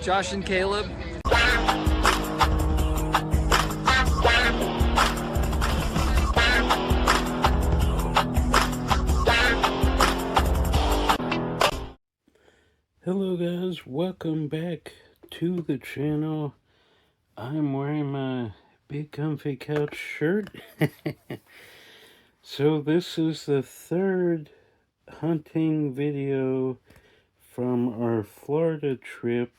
Josh and Caleb. Hello guys, welcome back to the channel. I'm wearing my big comfy couch shirt. So this is the third hunting video from our Florida trip.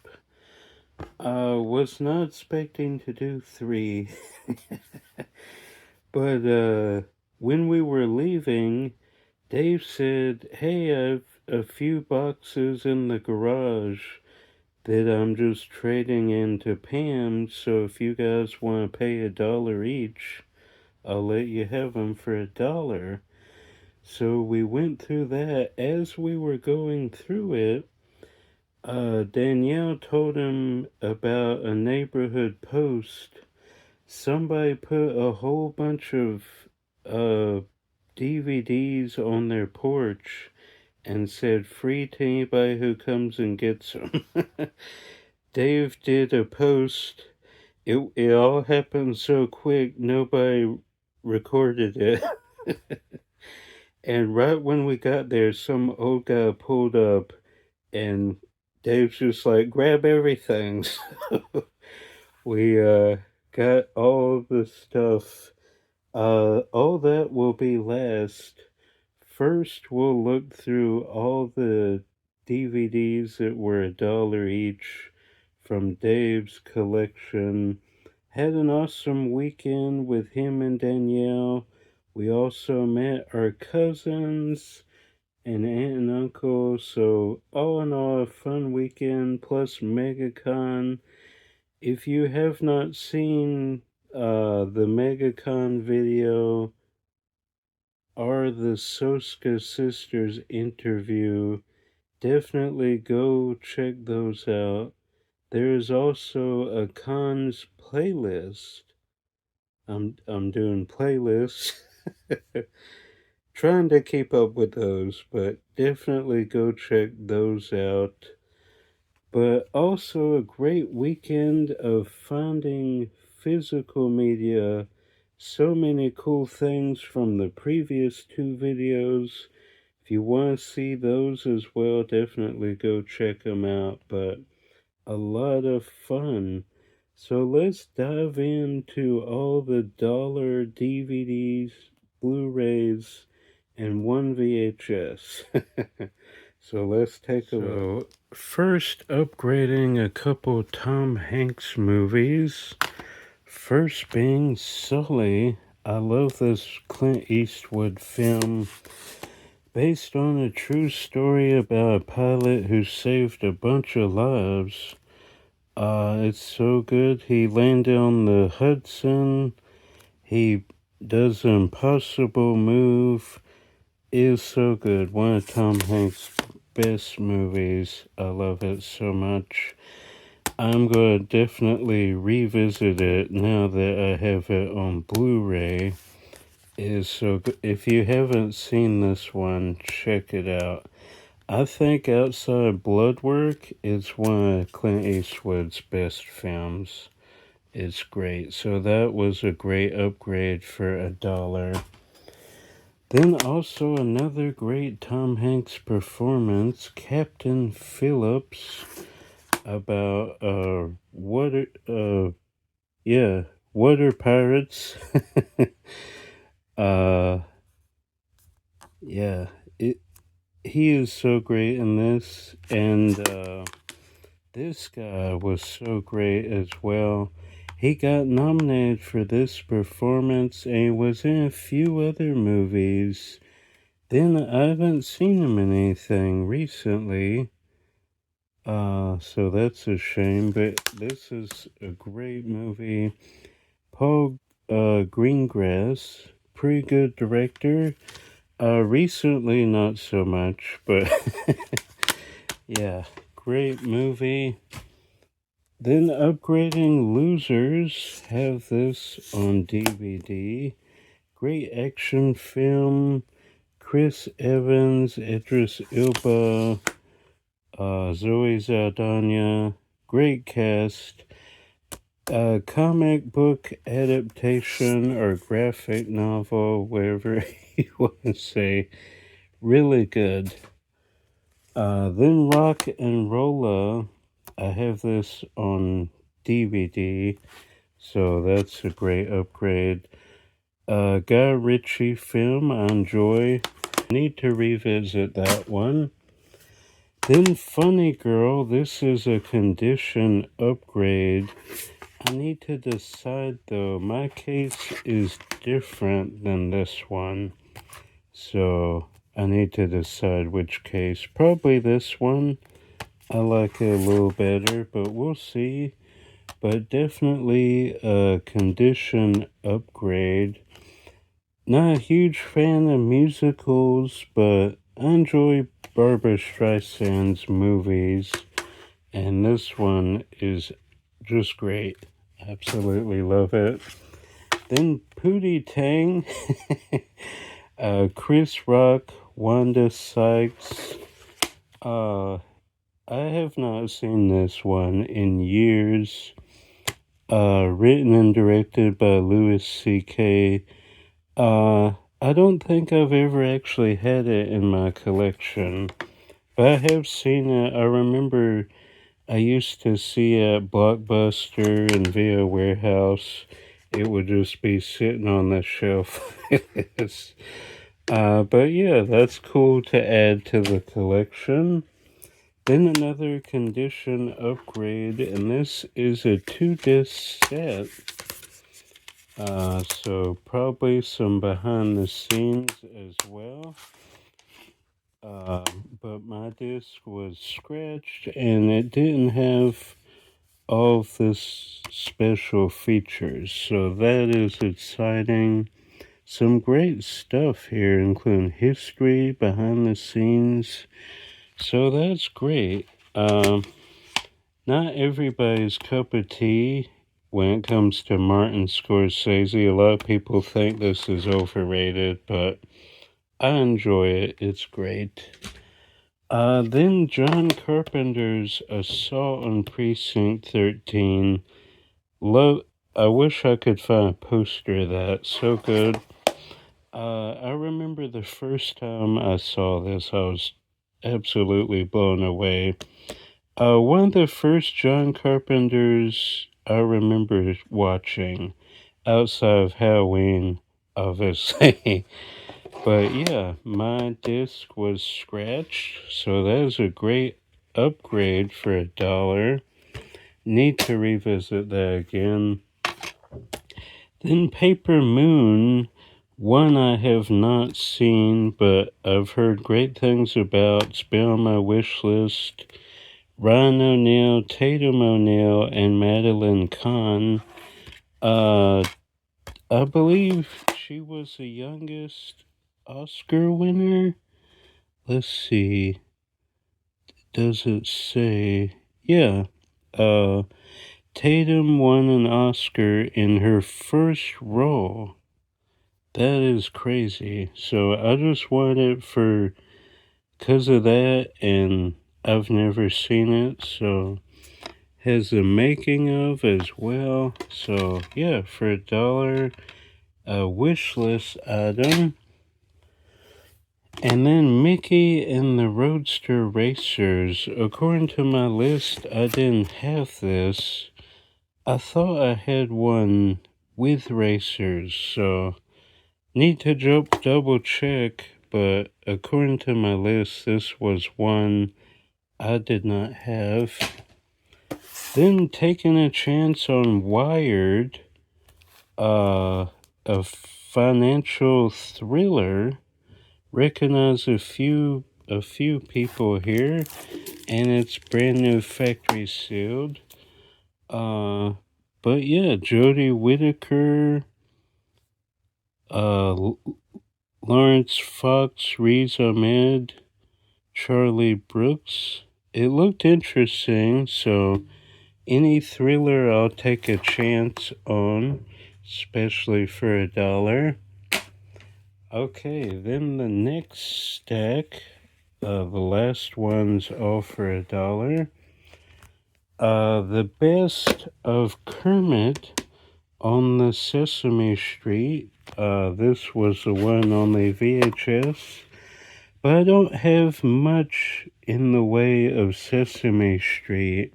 Was not expecting to do 3. But when we were leaving, Dave said, hey, I've a few boxes in the garage that I'm just trading into Pam, so if you guys want to pay $1 each, I'll let you have them for $1. So we went through that. As we were going through it, Danielle told him about a neighborhood post. Somebody put a whole bunch of DVDs on their porch and said free to anybody who comes and gets them. Dave did a post. It all happened so quick, nobody recorded it. And right when we got there, some old guy pulled up, and Dave's just like, grab everything. So we got all the stuff. All that will be last. First, we'll look through all the DVDs that were $1 each from Dave's collection. Had an awesome weekend with him and Danielle. We also met our cousins and aunt and uncle. So all in all, a fun weekend plus MegaCon. If you have not seen the MegaCon video or the Soska sisters interview, definitely go check those out. There is also a cons playlist. I'm doing playlists. Trying to keep up with those, but definitely go check those out. But also a great weekend of finding physical media. So many cool things from the previous 2 videos. If you want to see those as well, definitely go check them out. But a lot of fun. So let's dive into all the dollar DVDs, Blu-rays, and 1 VHS. So let's take a look. First, upgrading a couple Tom Hanks movies. First being Sully. I love this Clint Eastwood film based on a true story about a pilot who saved a bunch of lives. It's so good. He landed on the Hudson. He does an impossible move. It is so good. One of Tom Hanks' best movies. I love it so much. I'm going to definitely revisit it now that I have it on Blu-ray. It is so good. If you haven't seen this one, check it out. I think outside Bloodwork, it's one of Clint Eastwood's best films. It's great. So that was a great upgrade for $1. Then also another great Tom Hanks performance, Captain Phillips, about water pirates. He is so great in this, and this guy was so great as well. He got nominated for this performance, and he was in a few other movies. Then I haven't seen him in anything recently. So that's a shame, but this is a great movie. Paul Greengrass, pretty good director. Recently, not so much, but yeah, great movie. Then Upgrading Losers, have this on DVD. Great action film. Chris Evans, Idris Elba, Zoe Saldana, great cast. Comic book adaptation or graphic novel, whatever you want to say. Really good. Then Rock and Rolla. I have this on DVD, so that's a great upgrade. Guy Ritchie film I enjoy. Need to revisit that one. Then Funny Girl, this is a condition upgrade. I need to decide though, my case is different than this one. So I need to decide which case. Probably this one. I like it a little better, but we'll see. But definitely a condition upgrade. Not a huge fan of musicals, but I enjoy Barbra Streisand's movies, and this one is just great. Absolutely love it. Then Pootie Tang, Chris Rock, Wanda Sykes. I have not seen this one in years. Written and directed by Louis C.K. I don't think I've ever actually had it in my collection, but I have seen it. I remember I used to see it at Blockbuster and Via Warehouse. It would just be sitting on the shelf. But yeah, that's cool to add to the collection. Then another condition upgrade, and this is a 2-disc set. So probably some behind the scenes as well. But my disc was scratched and it didn't have all of this special features. So that is exciting. Some great stuff here, including history, behind the scenes. So that's great. Not everybody's cup of tea when it comes to Martin Scorsese. A lot of people think this is overrated, but I enjoy it. It's great. Then John Carpenter's Assault on Precinct 13. I wish I could find a poster of that. So good. I remember the first time I saw this, I was absolutely blown away. One of the first John Carpenters I remember watching outside of Halloween, obviously. But yeah, my disc was scratched, so that is a great upgrade for $1. Need to revisit that again. Then Paper Moon, one I have not seen, but I've heard great things about. It's been on my wish list. Ryan O'Neal, Tatum O'Neal, and Madeline Kahn. I believe she was the youngest Oscar winner. Let's see. Does it say? Yeah. Tatum won an Oscar in her first role. That is crazy. So I just want it for because of that, and I've never seen it, so has the making of as well. So yeah, for $1, a wish list item. And then Mickey and the Roadster Racers. According to my list, I didn't have this. I thought I had one with racers, so need to double check, but according to my list, this was one I did not have. Then taking a chance on Wired, a financial thriller. Recognize a few people here, and it's brand new factory sealed. But yeah, Jodie Whittaker, Lawrence Fox, Riz Ahmed, Charlie Brooks. It looked interesting, so any thriller I'll take a chance on, especially for $1. Okay, then the next stack, the last one's all for $1. The Best of Kermit on the Sesame Street. This was the one on the VHS. But I don't have much in the way of Sesame Street.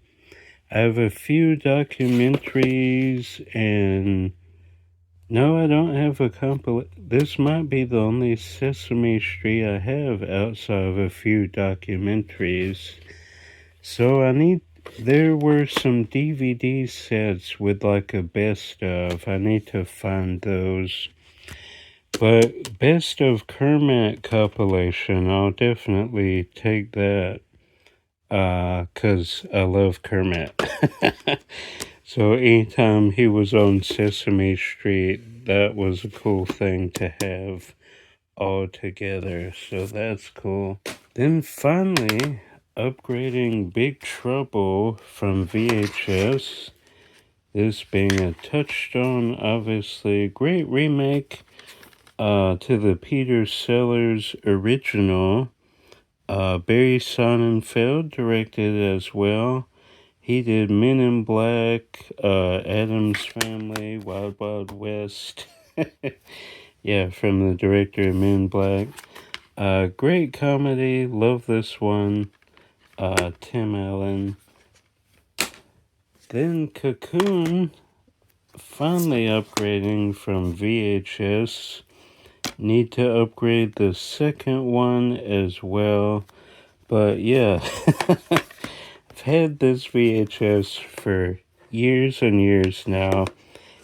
I have a few documentaries and no, I don't have a This might be the only Sesame Street I have outside of a few documentaries. So there were some DVD sets with like a best of. I need to find those. But Best of Kermit compilation, I'll definitely take that. 'Cause I love Kermit. So anytime he was on Sesame Street, that was a cool thing to have all together. So that's cool. Then finally, upgrading Big Trouble from VHS. This being a Touchstone, obviously. Great remake to the Peter Sellers original. Barry Sonnenfeld directed as well. He did Men in Black, Addams Family, Wild Wild West. Yeah, from the director of Men in Black. Great comedy. Love this one. Tim Allen. Then Cocoon, finally upgrading from VHS. Need to upgrade the second one as well. But yeah, I've had this VHS for years and years now.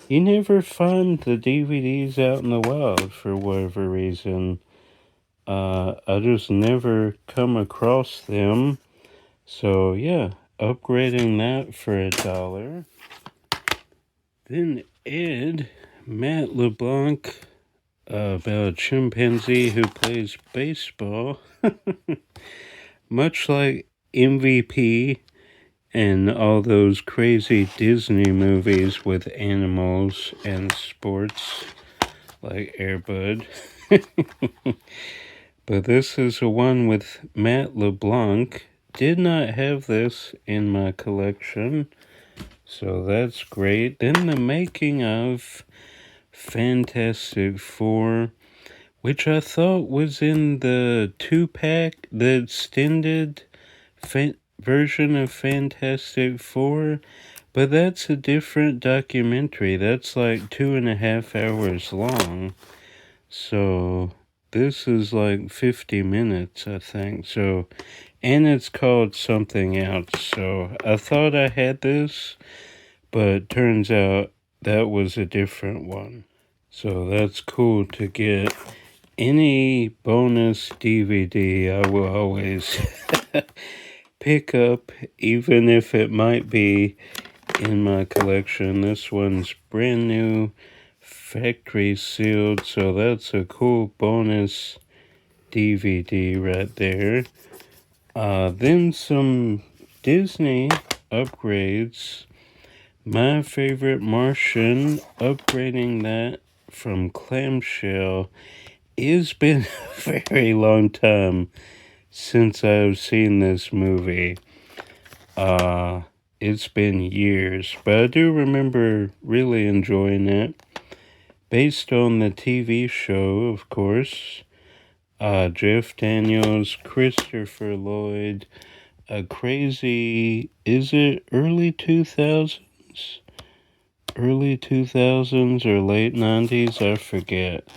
You never find the DVDs out in the wild for whatever reason. I just never come across them. So yeah, upgrading that for $1. Then Ed, Matt LeBlanc, about a chimpanzee who plays baseball. Much like MVP and all those crazy Disney movies with animals and sports like Air Bud. But this is the one with Matt LeBlanc. Did not have this in my collection, so that's great. Then the making of Fantastic Four, which I thought was in the 2-pack, the extended version of Fantastic Four, but that's a different documentary. That's like 2.5 hours long. So this is like 50 minutes, I think. So, and it's called something else. So I thought I had this, but turns out that was a different one. So that's cool to get. Any bonus DVD I will always pick up, even if it might be in my collection. This one's brand new, factory sealed, so that's a cool bonus DVD right there. Then some Disney upgrades. My Favorite Martian, upgrading that from clamshell. It's been a very long time since I've seen this movie. It's been years, but I do remember really enjoying it. Based on the TV show, of course. Jeff Daniels, Christopher Lloyd, a crazy, is it early 2000s? Early 2000s or late 90s? I forget.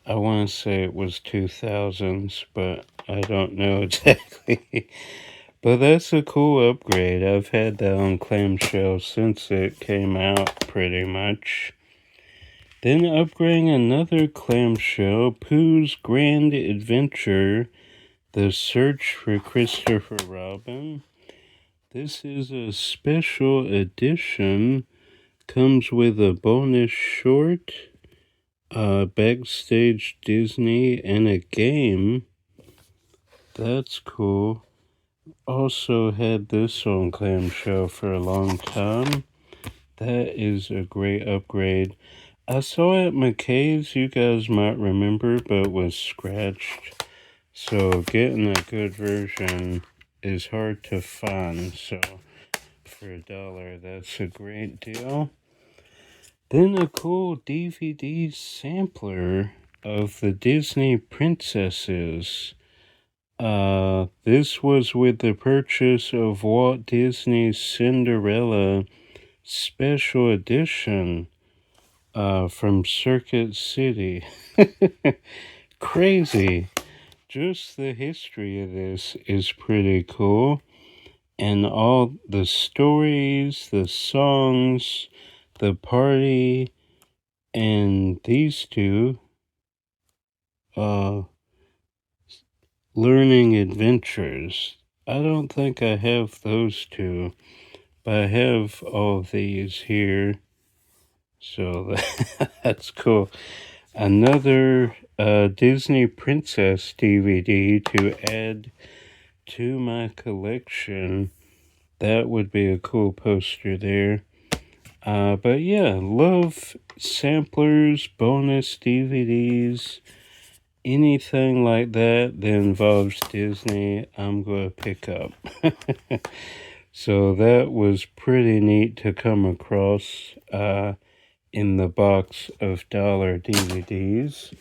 I want to say it was 2000s, but I don't know exactly. But that's a cool upgrade. I've had that on clamshell since it came out, pretty much. Then upgrading another clamshell, Pooh's Grand Adventure, The Search for Christopher Robin. This is a special edition. Comes with a bonus short, Backstage Disney, and a game. That's cool. Also had this on clamshell for a long time. That is a great upgrade. I saw it at McKay's, you guys might remember, but was scratched. So getting a good version is hard to find. So for $1. That's a great deal. Then a cool DVD sampler of the Disney princesses. This was with the purchase of Walt Disney's Cinderella Special Edition from Circuit City. Crazy. Just the history of this is pretty cool. And all the stories, the songs, the party, and these two learning adventures. I don't think I have those two, but I have all these here. So that's cool. Another Disney Princess DVD to add to my collection. That would be a cool poster there. But yeah, love samplers, bonus DVDs, anything like that involves Disney, I'm going to pick up. So that was pretty neat to come across in the box of dollar DVDs.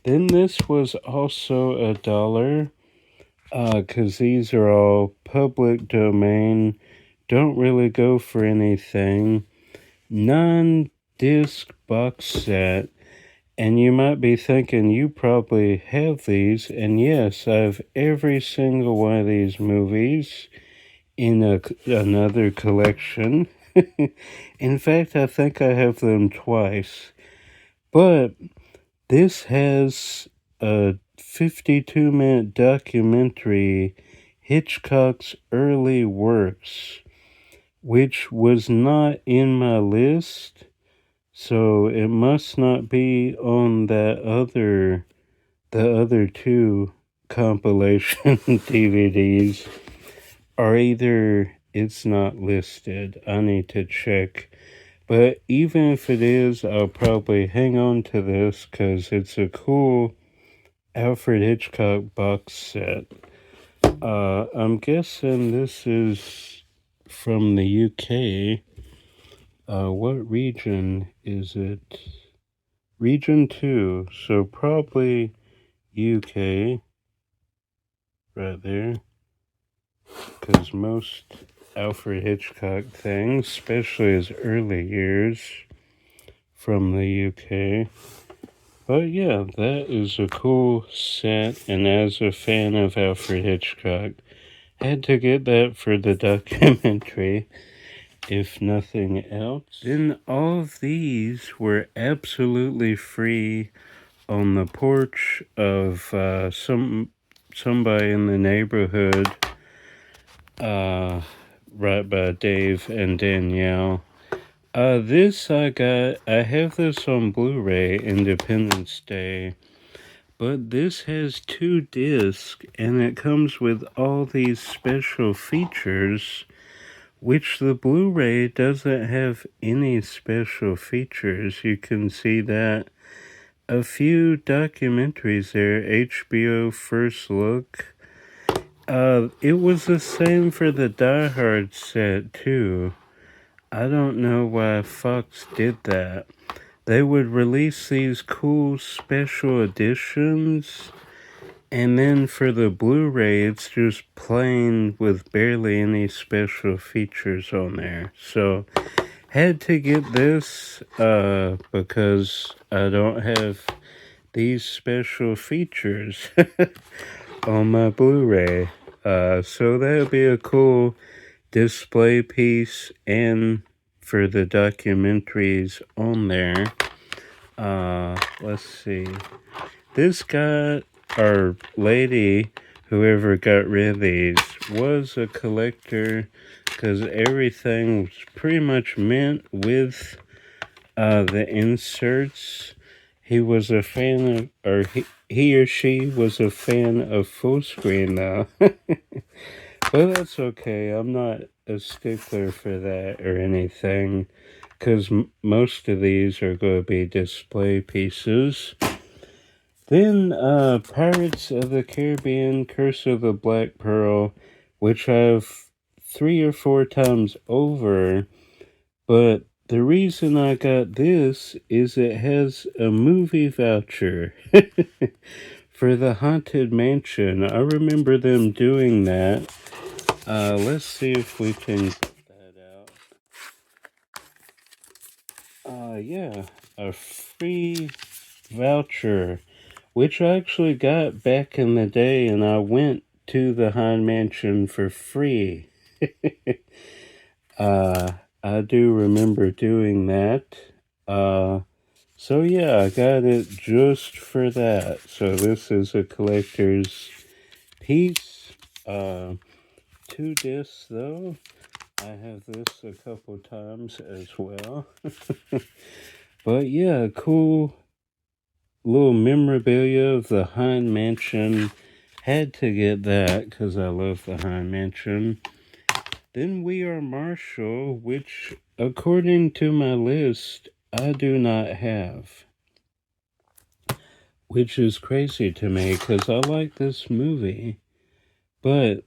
Then this was also $1, because these are all public domain, don't really go for anything. Non-disc box set, and you might be thinking you probably have these, and yes, I have every single one of these movies in another collection. In fact, I think I have them twice. But this has a 52-minute documentary, Hitchcock's Early Works, which was not in my list, so it must not be on the other two compilation DVDs, or either it's not listed. I need to check. But even if it is, I'll probably hang on to this because it's a cool Alfred Hitchcock box set. I'm guessing this is from the UK. What region is it? Region 2, so probably UK, right there. Because most Alfred Hitchcock things, especially his early years, from the UK. But yeah, that is a cool set, and as a fan of Alfred Hitchcock, had to get that for the documentary, if nothing else. Then all of these were absolutely free on the porch of somebody in the neighborhood, right by Dave and Danielle. This I have this on Blu-ray, Independence Day, but this has 2 discs, and it comes with all these special features, which the Blu-ray doesn't have any special features. You can see that. A few documentaries there, HBO First Look. It was the same for the Die Hard set, too. I don't know why Fox did that. They would release these cool special editions, and then for the Blu-ray, it's just plain with barely any special features on there. So, had to get this because I don't have these special features on my Blu-ray. So that would be a cool display piece, and for the documentaries on there. Let's see. This guy or lady, whoever got rid of these, was a collector because everything was pretty much mint with the inserts. He was a fan of, or he or she was a fan of full screen now. But that's okay. I'm not a stickler for that or anything, because most of these are going to be display pieces. Then Pirates of the Caribbean, Curse of the Black Pearl, which I've 3 or 4 times over, but the reason I got this is it has a movie voucher for the Haunted Mansion. I remember them doing that. Let's see if we can get that out. Yeah, a free voucher, which I actually got back in the day, and I went to the Haunted Mansion for free. uh, I do remember doing that. So yeah, I got it just for that. So this is a collector's piece. 2 discs though. I have this a couple times as well. But yeah, cool little memorabilia of the Haunted Mansion. Had to get that because I love the Haunted Mansion. Then We Are Marshall, which according to my list, I do not have. Which is crazy to me because I like this movie. But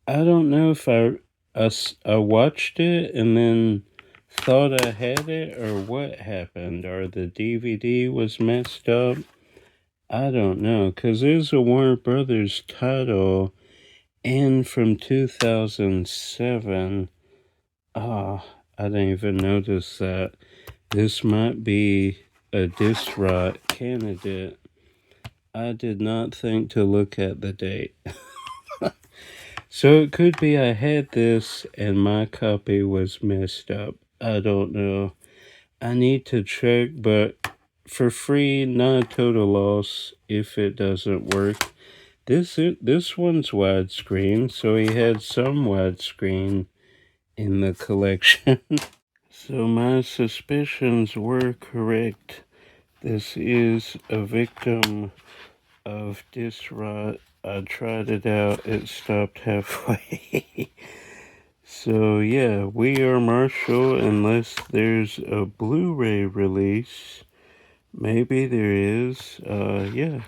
I don't know if I watched it and then thought I had it or what happened. Or the DVD was messed up. I don't know because there's a Warner Brothers title and from 2007. I didn't even notice that. This might be a disc rot candidate. I did not think to look at the date. So it could be I had this and my copy was messed up. I don't know. I need to check, but for free, not a total loss if it doesn't work. This one's widescreen, so he had some widescreen in the collection. So my suspicions were correct. This is a victim of disc rot. I tried it out, it stopped halfway. So yeah, We Are Marshall, unless there's a Blu-ray release. Maybe there is. Yeah,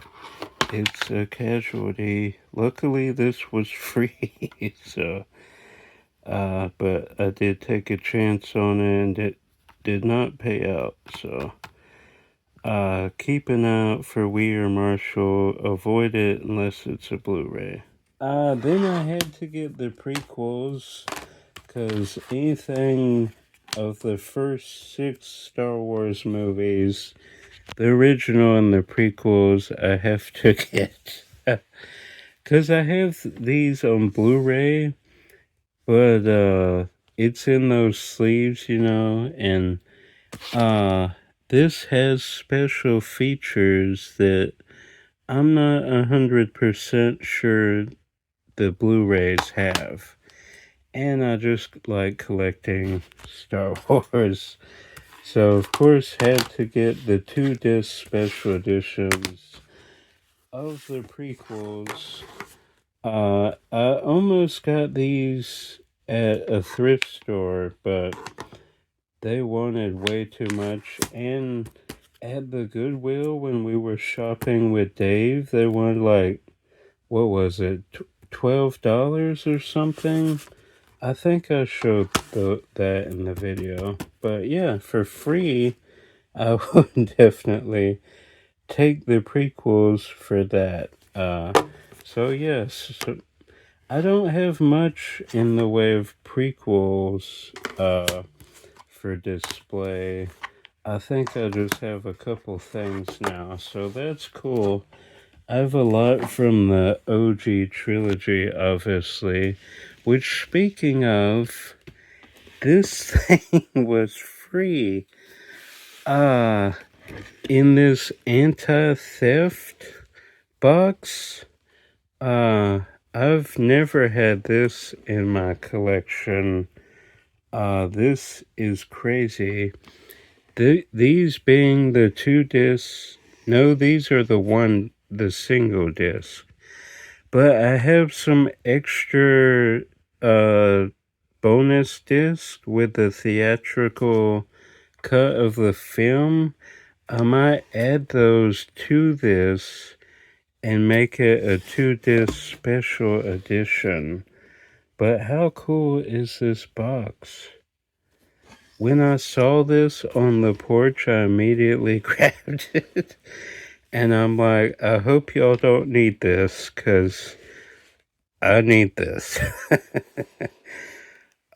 it's a casualty. Luckily this was free, so but I did take a chance on it and it did not pay out, so keep an eye out for We Are Marshall. Avoid it unless it's a Blu-ray. Then I had to get the prequels, because anything of the first 6 Star Wars movies, the original and the prequels, I have to get. Because I have these on Blu-ray, but it's in those sleeves, and this has special features that I'm not 100% sure the Blu-rays have. And I just like collecting Star Wars. So, of course, had to get the 2-disc special editions of the prequels. I almost got these at a thrift store, but they wanted way too much. And at the Goodwill, when we were shopping with Dave, they wanted like, what was it, $12 or something? I think I showed that in the video. But yeah, for free, I would definitely take the prequels for that. So yes, so I don't have much in the way of prequels for display. I think I just have a couple things now, so that's cool. I have a lot from the OG trilogy, obviously, which, speaking of, this thing was free. In this anti-theft box. I've never had this in my collection. This is crazy. These being the 2 discs. No, these are the single disc. But I have some extra bonus disc with the theatrical cut of the film. I might add those to this and make it a 2-disc special edition. But how cool is this box? When I saw this on the porch, I immediately grabbed it. And I'm like, I hope y'all don't need this, because I need this.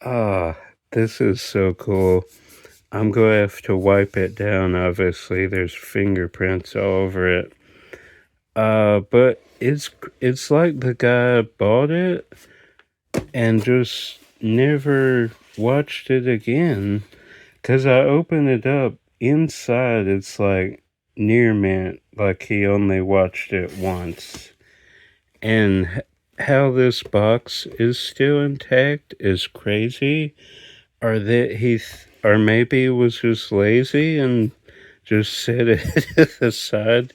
Ah, this is so cool. I'm going to have to wipe it down, obviously. There's fingerprints all over it. But it's like the guy bought it and just never watched it again. Because I opened it up, inside it's like near mint, like he only watched it once. And how this box is still intact is crazy. Or that or maybe was just lazy and just set it aside.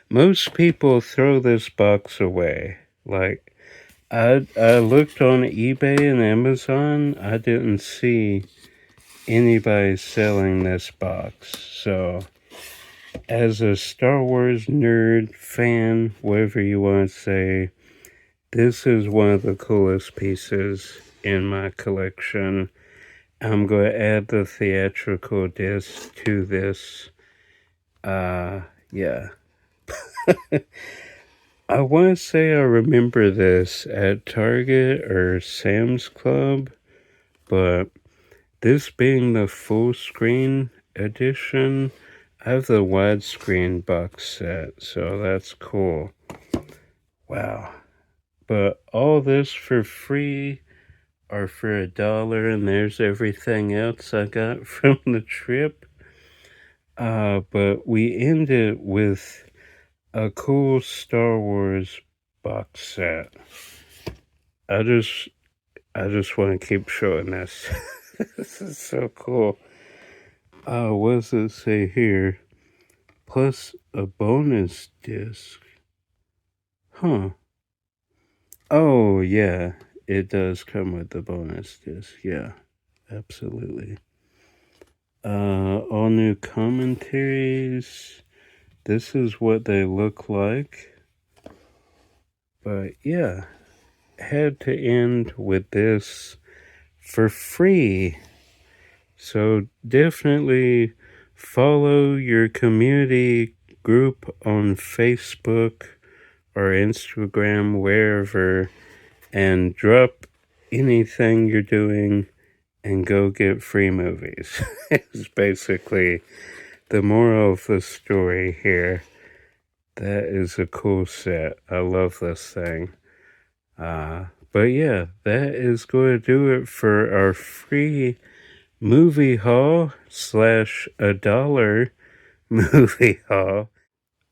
Most people throw this box away. Like, I looked on eBay and Amazon, I didn't see anybody selling this box. So, as a Star Wars nerd, fan, whatever you want to say, this is one of the coolest pieces in my collection. I'm going to add the theatrical disc to this. Yeah. I want to say I remember this at Target or Sam's Club, but this being the full screen edition, I have the widescreen box set, so that's cool. Wow. But all this for free or for $1, and there's everything else I got from the trip. But we ended with a cool Star Wars box set. I just want to keep showing this. This is so cool. What does it say here? Plus a bonus disc. Huh. Oh, yeah. It does come with the bonus disc. Yeah, absolutely. All new commentaries. This is what they look like. But yeah, had to end with this for free. So definitely follow your community group on Facebook or Instagram, wherever, and drop anything you're doing and go get free movies. It's basically the moral of the story here. That is a cool set. I love this thing. But yeah, that is going to do it for our free movie haul / $1 movie haul.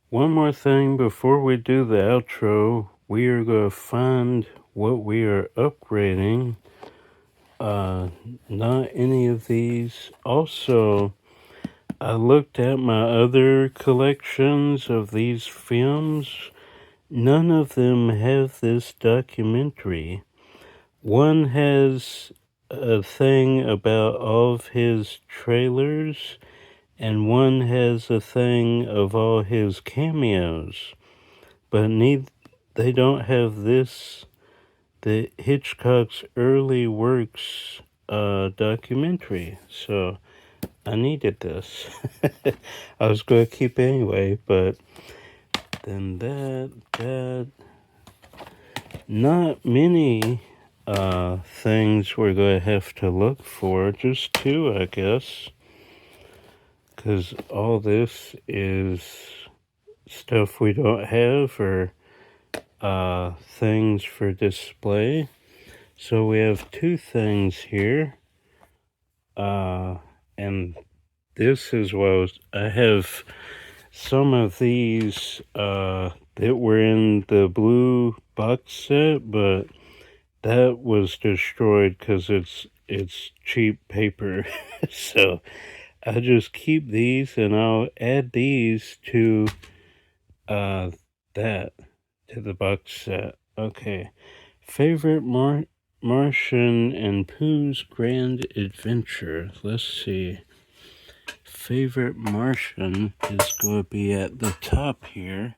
One more thing before we do the outro, we are going to find what we are upgrading. Not any of these. Also, I looked at my other collections of these films. None of them have this documentary. One has a thing about all of his trailers, and one has a thing of all his cameos. But they don't have this, the Hitchcock's early works documentary. So I needed this. I was going to keep it anyway, but then that, not many things we're going to have to look for, just two, I guess, because all this is stuff we don't have or things for display. So we have two things here, and this is what I have some of these that were in the blue box set, but that was destroyed because it's cheap paper. So I just keep these, and I'll add these to that, to the box set. Okay. Favorite Martian and Pooh's Grand Adventure. Let's see. Favorite Martian is going to be at the top here.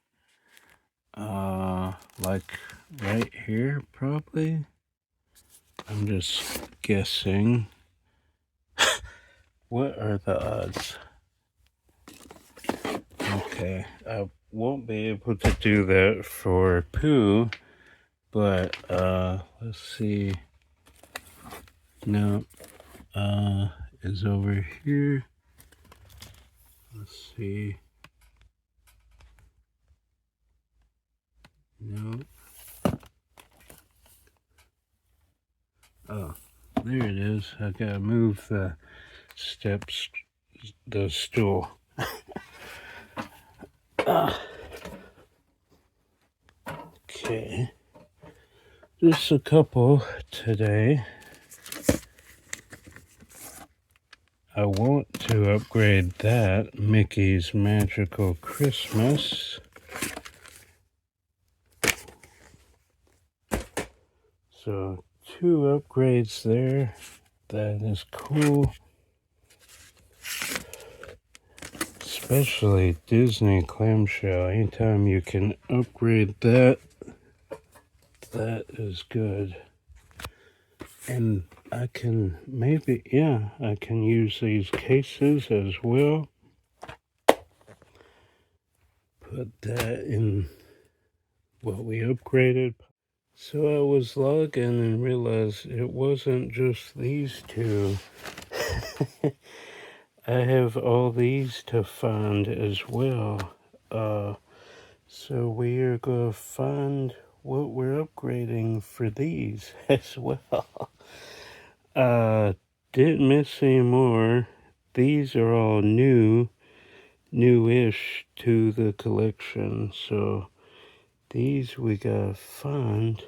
Like right here, probably. I'm just guessing. What are the odds? Okay, I won't be able to do that for Pooh, but let's see. No, is over here. Let's see. No. Oh, there it is. I gotta move the steps, the stool. Okay. Just a couple today. I want to upgrade that Mickey's Magical Christmas. So 2 upgrades there. That is cool. Especially Disney clamshell. Anytime you can upgrade that, that is good. And I can maybe, yeah, I can use these cases as well. Put that in what we upgraded. So I was logging and realized it wasn't just these 2. I have all these to find as well. So we are going to find what we're upgrading for these as well. Didn't miss any more. These are all newish to the collection. So these we gotta find.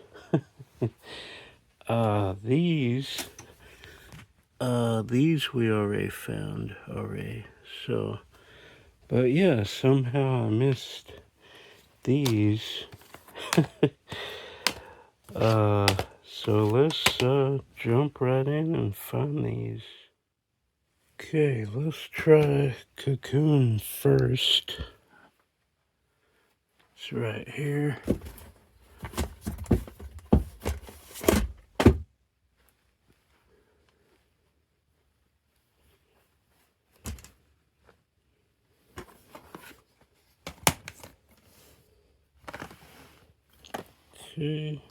These we already found already. So, but yeah, somehow I missed these. So let's jump right in and find these. Okay, let's try Cocoon first. It's right here. Okay,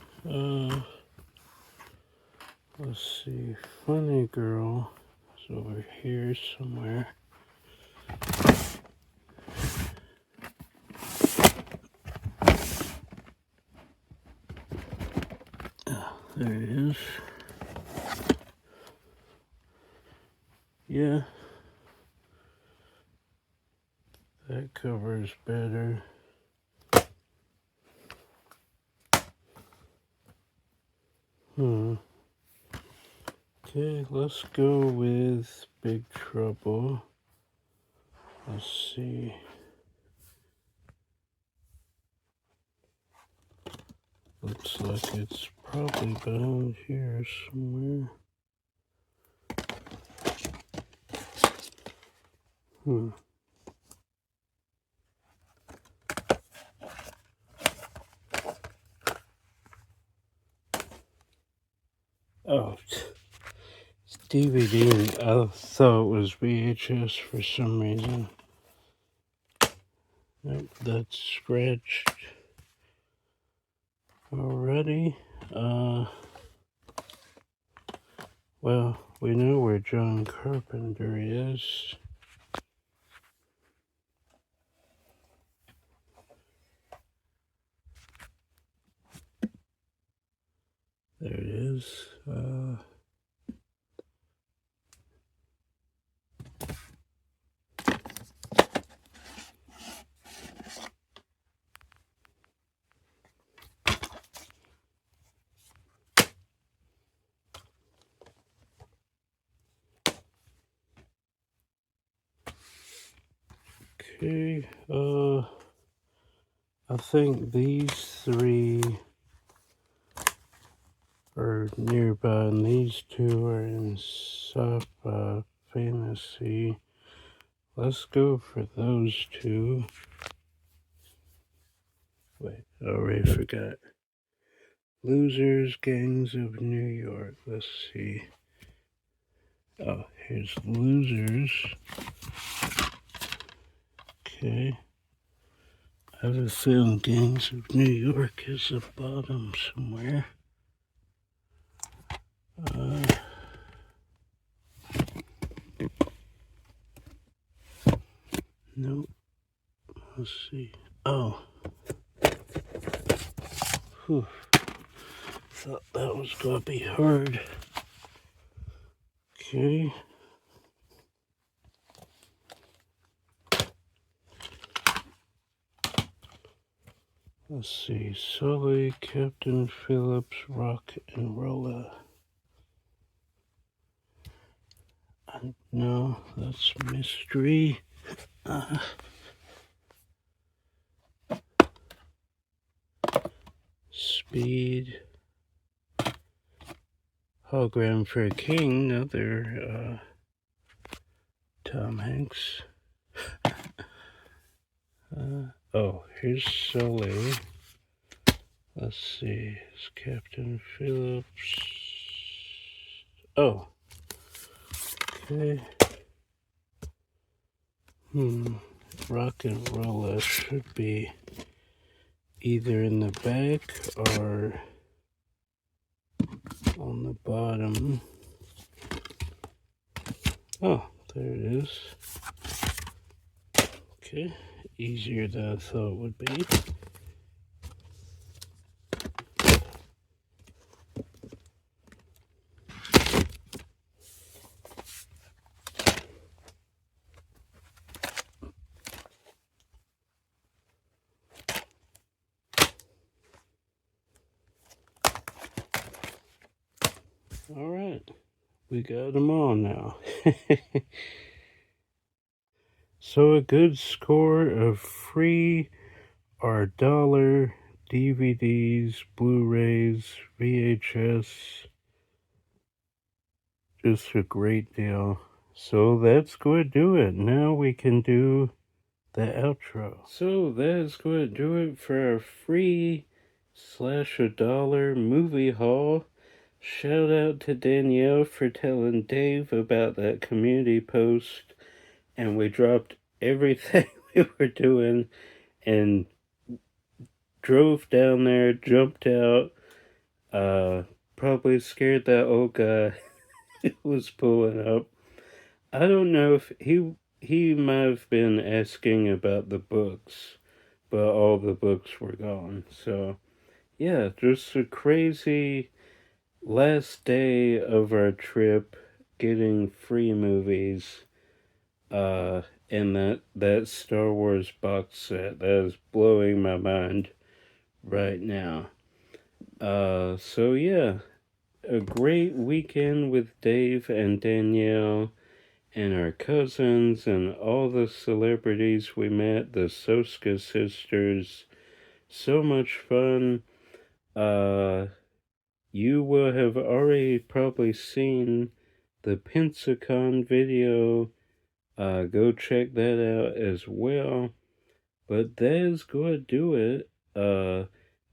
let's see, Funny Girl is over here somewhere. There it is. Yeah, that covers better. Okay, let's go with Big Trouble. Let's see. Looks like it's probably down here somewhere. Oh, it's DVD. I thought it was VHS for some reason. Nope, that's scratched already. Well, we know where John Carpenter is. There it is. Okay, I think these 3 are nearby, and these 2 are in Sci-Fi Fantasy. Let's go for those 2. Wait, I already forgot. Losers, Gangs of New York. Let's see. Oh, here's Losers. Okay. I have a feeling Gangs of New York is the bottom somewhere. Nope. Let's see. Oh. Whew. Thought that was going to be hard. Okay. Let's see. Sully, Captain Phillips, Rock and Rolla. No, that's Mystery. Speed. Hologram for a King, another Tom Hanks. Oh, here's Sully. Let's see, it's Captain Phillips. Oh, okay. Rock and Rolla should be either in the back or on the bottom. Oh, there it is. Okay, easier than I thought it would be. All right, we got them all now. So a good score of free or dollar DVDs, Blu-rays, VHS. Just a great deal. So that's going to do it. Now we can do the outro. So that's going to do it for our free / dollar movie haul. Shout out to Danielle for telling Dave about that community post. And we dropped everything we were doing and drove down there, jumped out, probably scared that old guy who was pulling up. I don't know if he might have been asking about the books, but all the books were gone. So, yeah, just a crazy last day of our trip, getting free movies, and that Star Wars box set. That is blowing my mind right now. So yeah, a great weekend with Dave and Danielle and our cousins and all the celebrities we met, the Soska sisters. So much fun. You will have already probably seen the Pensacon video. Go check that out as well. But that is going to do it.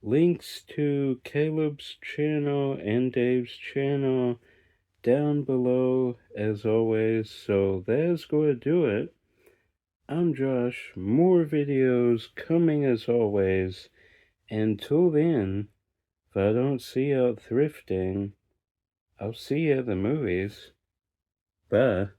Links to Caleb's channel and Dave's channel down below as always. So that is going to do it. I'm Josh. More videos coming as always. Until then, if I don't see you out thrifting, I'll see you at the movies. Bye.